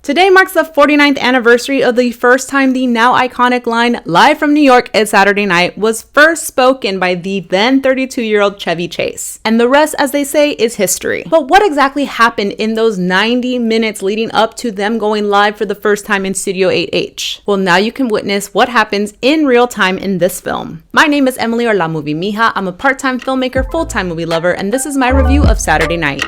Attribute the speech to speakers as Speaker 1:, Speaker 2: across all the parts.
Speaker 1: Today marks the 49th anniversary of the first time the now iconic line, "Live from New York, it's Saturday night," was first spoken by the then 32-year-old Chevy Chase. And the rest, as they say, is history. But what exactly happened in those 90 minutes leading up to them going live for the first time in Studio 8H? Well, now you can witness what happens in real time in this film. My name is Emily, or La Movie Mija. I'm a part-time filmmaker, full-time movie lover, and this is my review of Saturday Night.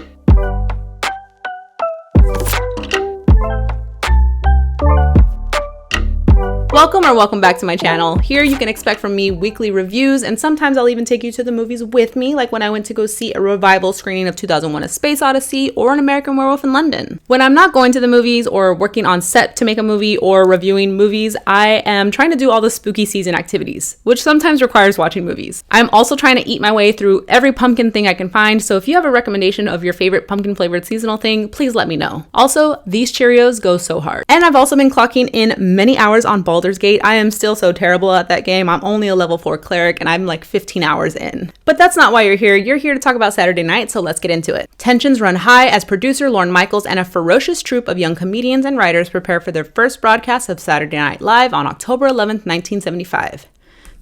Speaker 1: Welcome back to my channel. Here you can expect from me weekly reviews, and sometimes I'll even take you to the movies with me, like when I went to go see a revival screening of 2001: A Space Odyssey or An American Werewolf in London. When I'm not going to the movies or working on set to make a movie or reviewing movies, I am trying to do all the spooky season activities, which sometimes requires watching movies. I'm also trying to eat my way through every pumpkin thing I can find, so if you have a recommendation of your favorite pumpkin flavored seasonal thing, please let me know. Also, these Cheerios go so hard. And I've also been clocking in many hours on Baldur's Gate. I am still so terrible at that game. I'm only a level 4 cleric and I'm like 15 hours in. But that's not why you're here. You're here to talk about Saturday Night, so let's get into it. Tensions run high as producer Lorne Michaels and a ferocious troupe of young comedians and writers prepare for their first broadcast of Saturday Night Live on October 11th, 1975.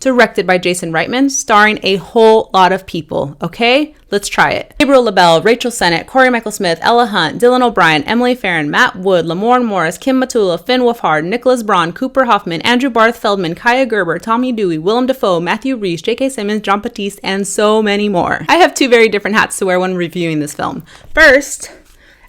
Speaker 1: Directed by Jason Reitman, starring a whole lot of people, okay? Let's try it. Gabriel, LaBelle, Rachel Sennott, Cory Michael Smith, Ella Hunt, Dylan O'Brien, Emily Fairn, Matt Wood, Lamorne Morris, Kim Matula, Finn Wolfhard, Nicholas Braun, Cooper Hoffman, Andrew Barth, Feldman, Kaya Gerber, Tommy Dewey, Willem Dafoe, Matthew Rhys, J.K. Simmons, John Batiste, and so many more. I have two very different hats to wear when reviewing this film. First,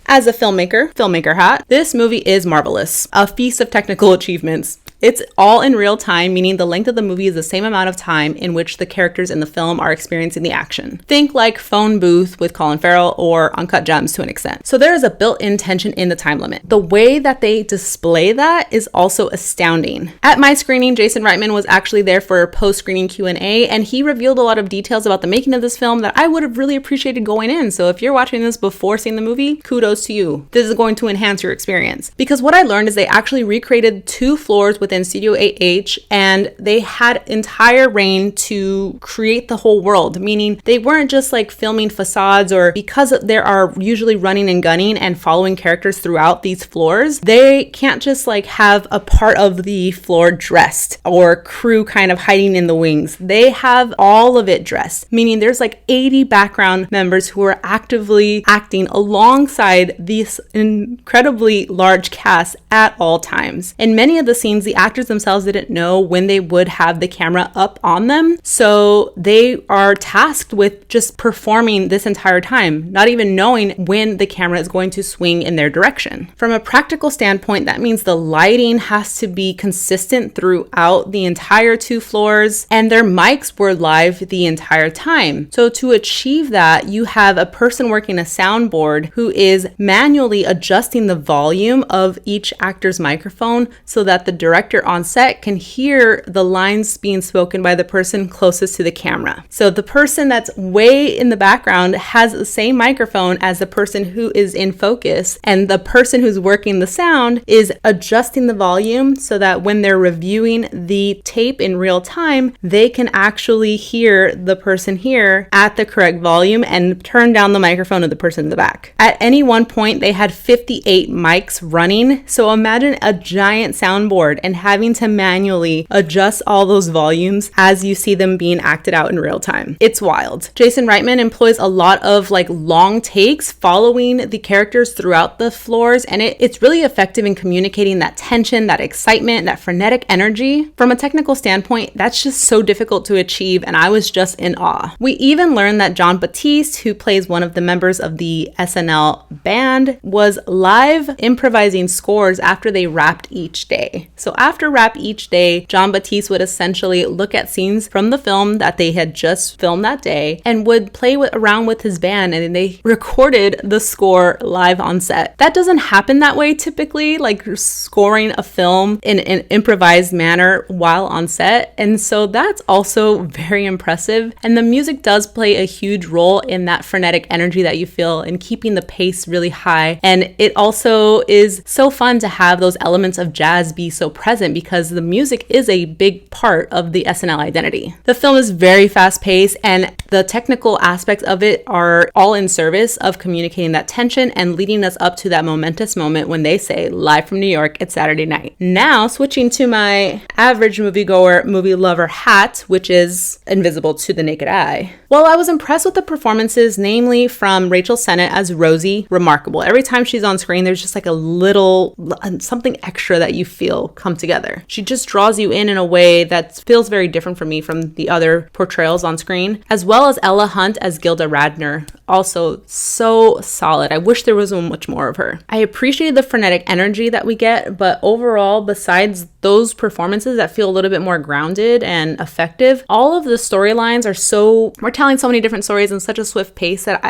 Speaker 1: as a filmmaker hat, this movie is marvelous. A feast of technical achievements. It's all in real time, meaning the length of the movie is the same amount of time in which the characters in the film are experiencing the action. Think like Phone Booth with Colin Farrell or Uncut Gems to an extent. So there is a built-in tension in the time limit. The way that they display that is also astounding. At my screening, Jason Reitman was actually there for a post-screening Q&A, and he revealed a lot of details about the making of this film that I would have really appreciated going in. So if you're watching this before seeing the movie, kudos to you. This is going to enhance your experience. Because what I learned is they actually recreated 2 floors within Studio 8H, and they had entire reign to create the whole world, meaning they weren't just like filming facades, or because there are usually running and gunning and following characters throughout these floors, they can't just like have a part of the floor dressed or crew kind of hiding in the wings. They have all of it dressed, meaning there's like 80 background members who are actively acting alongside this incredibly large cast at all times. In many of the scenes, the actors themselves didn't know when they would have the camera up on them, so they are tasked with just performing this entire time, not even knowing when the camera is going to swing in their direction. From a practical standpoint, that means the lighting has to be consistent throughout the entire 2 floors, and their mics were live the entire time. So to achieve that, you have a person working a soundboard who is manually adjusting the volume of each actor's microphone so that the director on set can hear the lines being spoken by the person closest to the camera. So the person that's way in the background has the same microphone as the person who is in focus, and the person who's working the sound is adjusting the volume so that when they're reviewing the tape in real time, they can actually hear the person here at the correct volume and turn down the microphone of the person in the back. At any one point, they had 58 mics running, so imagine a giant soundboard and having to manually adjust all those volumes as you see them being acted out in real time. It's wild. Jason Reitman employs a lot of like long takes following the characters throughout the floors, and it's really effective in communicating that tension, that excitement, that frenetic energy. From a technical standpoint, that's just so difficult to achieve, and I was just in awe. We even learned that John Batiste, who plays one of the members of the SNL band, was live improvising scores after they wrapped each day. So after wrap each day, John Batiste would essentially look at scenes from the film that they had just filmed that day and would play around with his band, and they recorded the score live on set. That doesn't happen that way typically, like scoring a film in an improvised manner while on set, and so that's also very impressive. And the music does play a huge role in that frenetic energy that you feel in keeping the pace really high, and it also is so fun to have those elements of jazz be so present present because the music is a big part of the SNL identity. The film is very fast-paced, and the technical aspects of it are all in service of communicating that tension and leading us up to that momentous moment when they say, "Live from New York, it's Saturday night." Now, switching to my average moviegoer, movie lover hat, which is invisible to the naked eye. Well, I was impressed with the performances, namely from Rachel Sennott as Rosie. Remarkable. Every time she's on screen, there's just like a little something extra that you feel come together. She just draws you in a way that feels very different for me from the other portrayals on screen, as well as Ella Hunt as Gilda Radner. Also so solid. I wish there was much more of her. I appreciated the frenetic energy that we get, but overall, besides those performances that feel a little bit more grounded and effective, all of the storylines we're telling so many different stories in such a swift pace that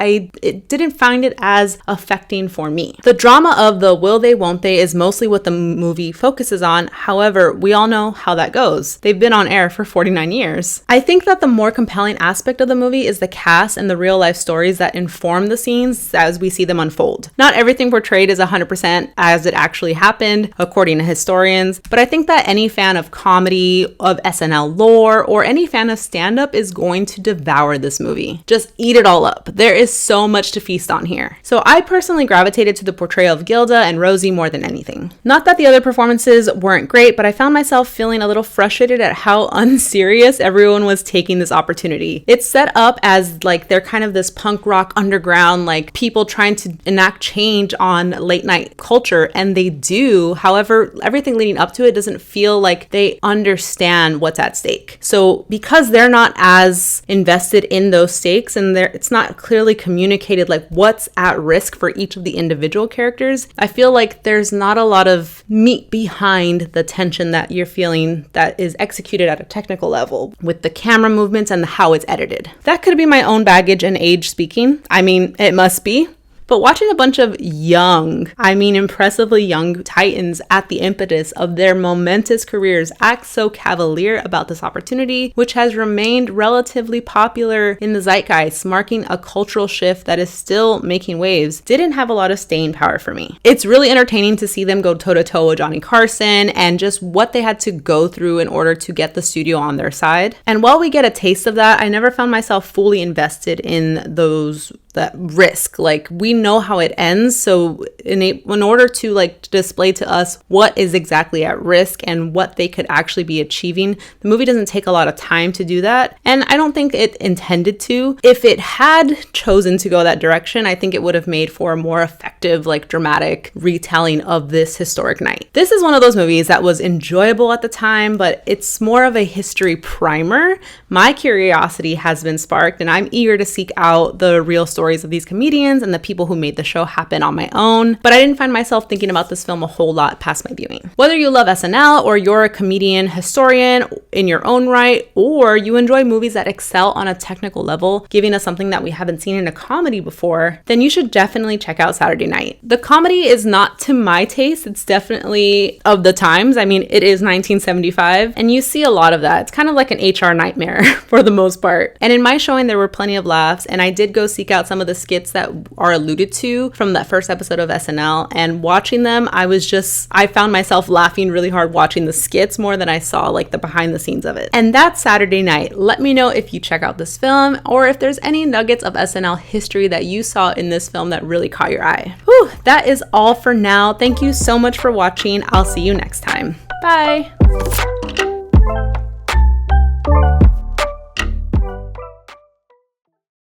Speaker 1: it didn't find it as affecting for me. The drama of the will they, won't they is mostly what the movie focuses on. However, we all know how that goes. They've been on air for 49 years. I think that the more compelling aspect of the movie is the cast and the real life stories that inform the scenes as we see them unfold. Not everything portrayed is 100% as it actually happened, according to historians, but I think that any fan of comedy, of SNL lore, or any fan of stand-up is going to devour this movie. Just eat it all up. There is so much to feast on here. So I personally gravitated to the portrayal of Gilda and Rosie more than anything. Not that the other performances weren't great, but I found myself feeling a little frustrated at how unserious everyone was taking this opportunity. It's set up as like they're kind of this punk rock underground, like people trying to enact change on late night culture, and they do. However, everything leading up to it doesn't feel like they understand what's at stake. So because they're not as invested in those stakes and it's not clearly communicated like what's at risk for each of the individual characters, I feel like there's not a lot of meat behind the tension that you're feeling that is executed at a technical level with the camera movements and how it's edited. That could be my own baggage and age speaking. I mean, it must be. But watching a bunch of impressively young titans at the impetus of their momentous careers act so cavalier about this opportunity, which has remained relatively popular in the zeitgeist, marking a cultural shift that is still making waves, didn't have a lot of staying power for me. It's really entertaining to see them go toe-to-toe with Johnny Carson and just what they had to go through in order to get the studio on their side. And while we get a taste of that, I never found myself fully invested in that risk. Like, we know how it ends, so in order to like display to us what is exactly at risk and what they could actually be achieving, the movie doesn't take a lot of time to do that, and I don't think it intended to. If it had chosen to go that direction, I think it would have made for a more effective, like dramatic retelling of this historic night. This is one of those movies that was enjoyable at the time, but it's more of a history primer. My curiosity has been sparked, and I'm eager to seek out the real stories of these comedians and the people who made the show happen on my own, but I didn't find myself thinking about this film a whole lot past my viewing. Whether you love SNL or you're a comedian historian in your own right, or you enjoy movies that excel on a technical level, giving us something that we haven't seen in a comedy before, then you should definitely check out Saturday Night. The comedy is not to my taste. It's definitely of the times. I mean, it is 1975, and you see a lot of that. It's kind of like an HR nightmare for the most part. And in my showing, there were plenty of laughs, and I did go seek out some of the skits that are alluded to from that first episode of SNL, and watching them, I found myself laughing really hard watching the skits more than I saw like the behind the scenes of it. And that's Saturday Night. Let me know if you check out this film or if there's any nuggets of SNL history that you saw in this film that really caught your eye. Whew, that is all for now. Thank you so much for watching. I'll see you next time. Bye.